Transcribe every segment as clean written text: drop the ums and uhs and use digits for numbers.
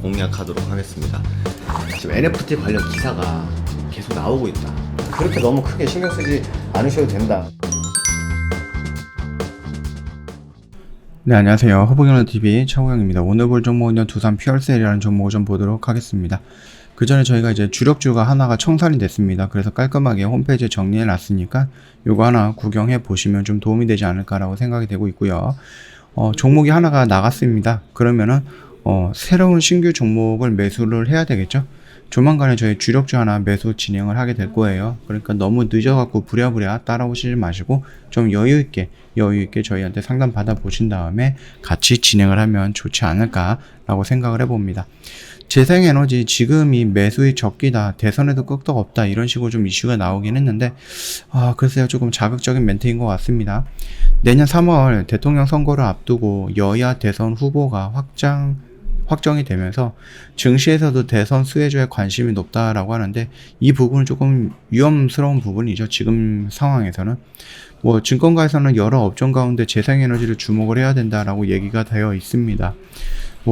공략하도록 하겠습니다. 지금 NFT 관련 기사가 계속 나오고 있다. 그렇게 너무 크게 신경 쓰지 않으셔도 된다. 네, 안녕하세요. 허브경로TV 최호영입니다. 오늘 볼 종목은 두산 퓨얼셀이라는 종목을 좀 보도록 하겠습니다. 그 전에 저희가 이제 주력주가 하나가 청산이 됐습니다. 그래서 깔끔하게 홈페이지에 정리해 놨으니까 요거 하나 구경해 보시면 좀 도움이 되지 않을까라고 생각이 되고 있고요. 종목이 하나가 나갔습니다. 그러면은 새로운 신규 종목을 매수를 해야 되겠죠. 조만간에 저희 주력주 하나 매수 진행을 하게 될 거예요. 그러니까 너무 늦어갖고 부랴부랴 따라오시지 마시고 좀 여유있게 저희한테 상담 받아보신 다음에 같이 진행을 하면 좋지 않을까라고 생각을 해봅니다. 재생에너지 지금이 매수의 적기다, 대선에도 끄떡 없다, 이런 식으로 좀 이슈가 나오긴 했는데 글쎄요, 조금 자극적인 멘트인 것 같습니다. 내년 3월 대통령 선거를 앞두고 여야 대선 후보가 확정이 되면서 증시에서도 대선 수혜주에 관심이 높다라고 하는데, 이 부분은 조금 위험스러운 부분이죠. 지금 상황에서는 증권가에서는 여러 업종 가운데 재생에너지를 주목을 해야 된다라고 얘기가 되어 있습니다.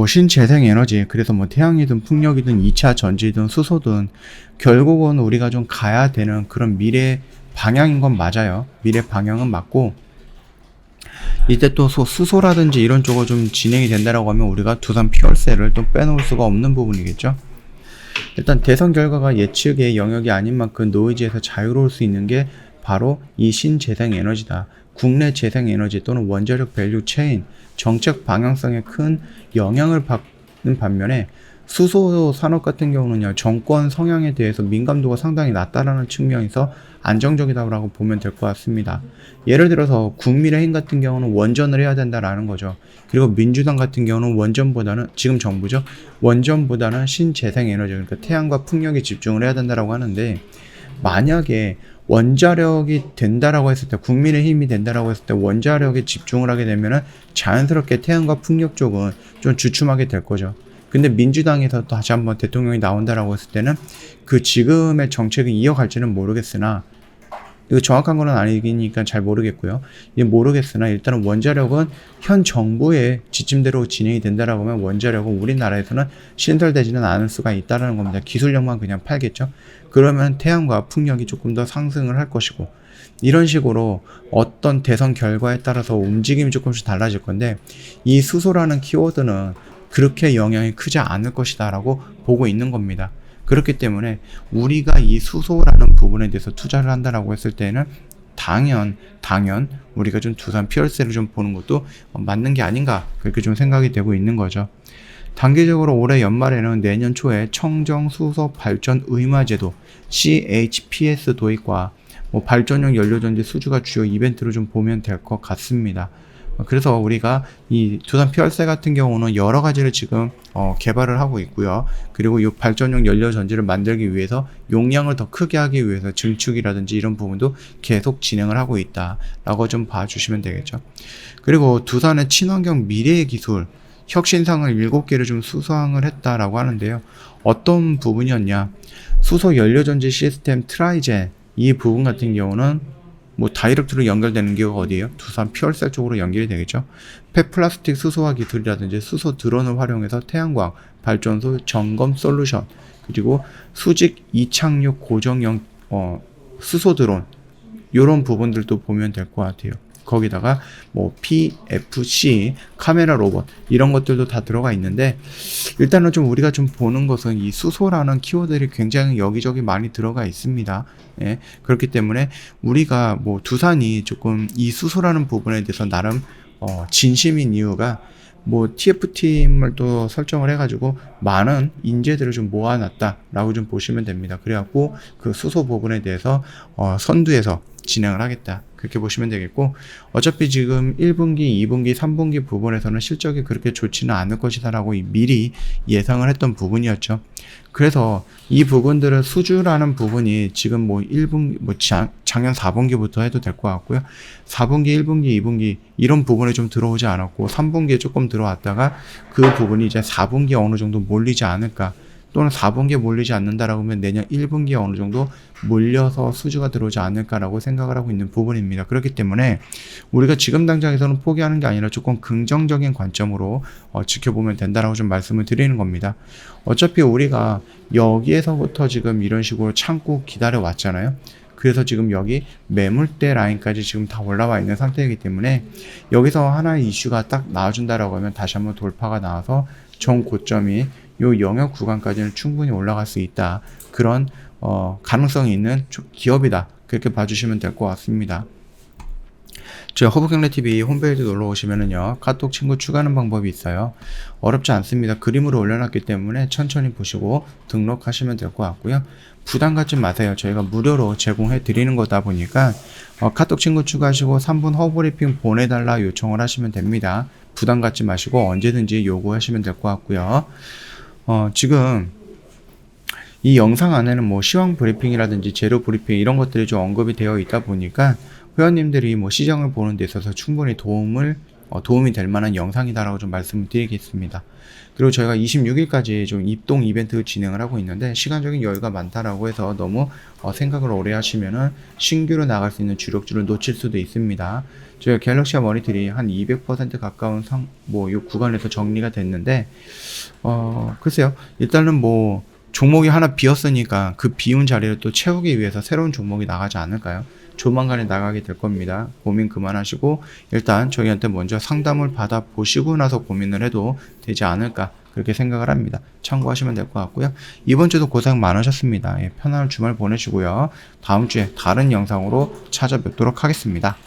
신재생에너지, 그래서 태양이든 풍력이든 2차 전지든 수소든 결국은 우리가 좀 가야 되는 그런 미래 방향인 건 맞아요. 미래 방향은 맞고, 이때 또 수소라든지 이런 쪽으로 좀 진행이 된다라고 하면 우리가 두산 퓨얼셀을 또 빼놓을 수가 없는 부분이겠죠. 일단 대선 결과가 예측의 영역이 아닌 만큼 노이즈에서 자유로울 수 있는 게 바로 이 신재생에너지다. 국내 재생에너지 또는 원자력 밸류 체인 정책 방향성에 큰 영향을 받는 반면에 수소 산업 같은 경우는요, 정권 성향에 대해서 민감도가 상당히 낮다라는 측면에서 안정적이다고 보면 될 것 같습니다. 예를 들어서 국민의힘 같은 경우는 원전을 해야 된다라는 거죠. 그리고 민주당 같은 경우는 원전보다는, 지금 정부죠, 원전보다는 신재생에너지, 그러니까 태양과 풍력에 집중을 해야 된다라고 하는데, 만약에 원자력이 된다라고 했을 때, 국민의힘이 된다라고 했을 때 원자력에 집중을 하게 되면은 자연스럽게 태양과 풍력 쪽은 좀 주춤하게 될 거죠. 근데 민주당에서 또 다시 한번 대통령이 나온다라고 했을 때는 그 지금의 정책을 이어갈지는 모르겠으나, 이거 정확한 건 아니니까 잘 모르겠고요. 모르겠으나 일단은 원자력은 현 정부의 지침대로 진행이 된다라고 하면 원자력은 우리나라에서는 신설되지는 않을 수가 있다라는 겁니다. 기술력만 그냥 팔겠죠. 그러면 태양과 풍력이 조금 더 상승을 할 것이고, 이런 식으로 어떤 대선 결과에 따라서 움직임이 조금씩 달라질 건데, 이 수소라는 키워드는 그렇게 영향이 크지 않을 것이다 라고 보고 있는 겁니다. 그렇기 때문에 우리가 이 수소라는 부분에 대해서 투자를 한다라고 했을 때는 당연 우리가 좀 두산 퓨얼셀을 좀 보는 것도 맞는 게 아닌가, 그렇게 좀 생각이 되고 있는 거죠. 단기적으로 올해 연말에는 내년 초에 청정 수소 발전 의무 제도 CHPS 도입과 발전용 연료전지 수주가 주요 이벤트로 좀 보면 될 것 같습니다. 그래서 우리가 이 두산 퓨얼셀 같은 경우는 여러 가지를 지금 개발을 하고 있고요. 그리고 이 발전용 연료 전지를 만들기 위해서 용량을 더 크게 하기 위해서 증축이라든지 이런 부분도 계속 진행을 하고 있다라고 좀 봐주시면 되겠죠. 그리고 두산의 친환경 미래의 기술 혁신상을 7개를 좀 수상을 했다라고 하는데요. 어떤 부분이었냐? 수소 연료 전지 시스템 트라이젠, 이 부분 같은 경우는 다이렉트로 연결되는 게 어디예요? 두산 퓨얼셀 쪽으로 연결이 되겠죠. 폐플라스틱 수소화 기술이라든지 수소 드론을 활용해서 태양광 발전소 점검 솔루션, 그리고 수직 이착륙 고정형 수소 드론, 이런 부분들도 보면 될 것 같아요. 거기다가 PFC 카메라 로봇, 이런 것들도 다 들어가 있는데, 일단은 좀 우리가 좀 보는 것은 이 수소라는 키워드들이 굉장히 여기저기 많이 들어가 있습니다. 예, 그렇기 때문에 우리가 두산이 조금 이 수소라는 부분에 대해서 나름 진심인 이유가 TF팀을 또 설정을 해가지고 많은 인재들을 좀 모아놨다라고 좀 보시면 됩니다. 그래갖고 그 수소 부분에 대해서 선두에서 진행을 하겠다, 그렇게 보시면 되겠고, 어차피 지금 1분기, 2분기, 3분기 부분에서는 실적이 그렇게 좋지는 않을 것이다라고 미리 예상을 했던 부분이었죠. 그래서 이 부분들은 수주라는 부분이 지금 1분기, 작년 4분기부터 해도 될 것 같고요. 4분기, 1분기, 2분기 이런 부분에 좀 들어오지 않았고 3분기에 조금 들어왔다가 그 부분이 이제 4분기에 어느 정도 몰리지 않을까, 또는 4분기에 몰리지 않는다라고 하면 내년 1분기에 어느 정도 몰려서 수주가 들어오지 않을까라고 생각을 하고 있는 부분입니다. 그렇기 때문에 우리가 지금 당장에서는 포기하는 게 아니라 조금 긍정적인 관점으로 지켜보면 된다라고 좀 말씀을 드리는 겁니다. 어차피 우리가 여기에서부터 지금 이런 식으로 참고 기다려 왔잖아요. 그래서 지금 여기 매물대 라인까지 지금 다 올라와 있는 상태이기 때문에 여기서 하나의 이슈가 딱 나와준다라고 하면 다시 한번 돌파가 나와서 전 고점이 요 영역 구간까지는 충분히 올라갈 수 있다. 그런 가능성이 있는 기업이다. 그렇게 봐주시면 될 것 같습니다. 저희 허브경제TV 홈페이지 놀러 오시면은요, 카톡 친구 추가하는 방법이 있어요. 어렵지 않습니다. 그림으로 올려놨기 때문에 천천히 보시고 등록하시면 될 것 같고요. 부담 갖지 마세요. 저희가 무료로 제공해 드리는 거다 보니까 카톡 친구 추가하시고 3분 허브리핑 보내달라 요청을 하시면 됩니다. 부담 갖지 마시고 언제든지 요구하시면 될 것 같고요. 지금 이 영상 안에는 뭐 시황 브리핑이라든지 재료 브리핑 이런 것들이 좀 언급이 되어 있다 보니까 회원님들이 뭐 시장을 보는 데 있어서 충분히 도움이 될 만한 영상이다라고 좀 말씀을 드리겠습니다. 그리고 저희가 26일까지 좀 입동 이벤트 진행을 하고 있는데 시간적인 여유가 많다라고 해서 너무 생각을 오래 하시면은 신규로 나갈 수 있는 주력주를 놓칠 수도 있습니다. 저희가 갤럭시와 머니틀이 한 200% 가까운 요 구간에서 정리가 됐는데 글쎄요. 일단은 뭐 종목이 하나 비었으니까 그 비운 자리를 또 채우기 위해서 새로운 종목이 나가지 않을까요? 조만간에 나가게 될 겁니다. 고민 그만하시고 일단 저희한테 먼저 상담을 받아 보시고 나서 고민을 해도 되지 않을까 그렇게 생각을 합니다. 참고하시면 될 것 같고요. 이번 주도 고생 많으셨습니다. 편안한 주말 보내시고요. 다음 주에 다른 영상으로 찾아뵙도록 하겠습니다.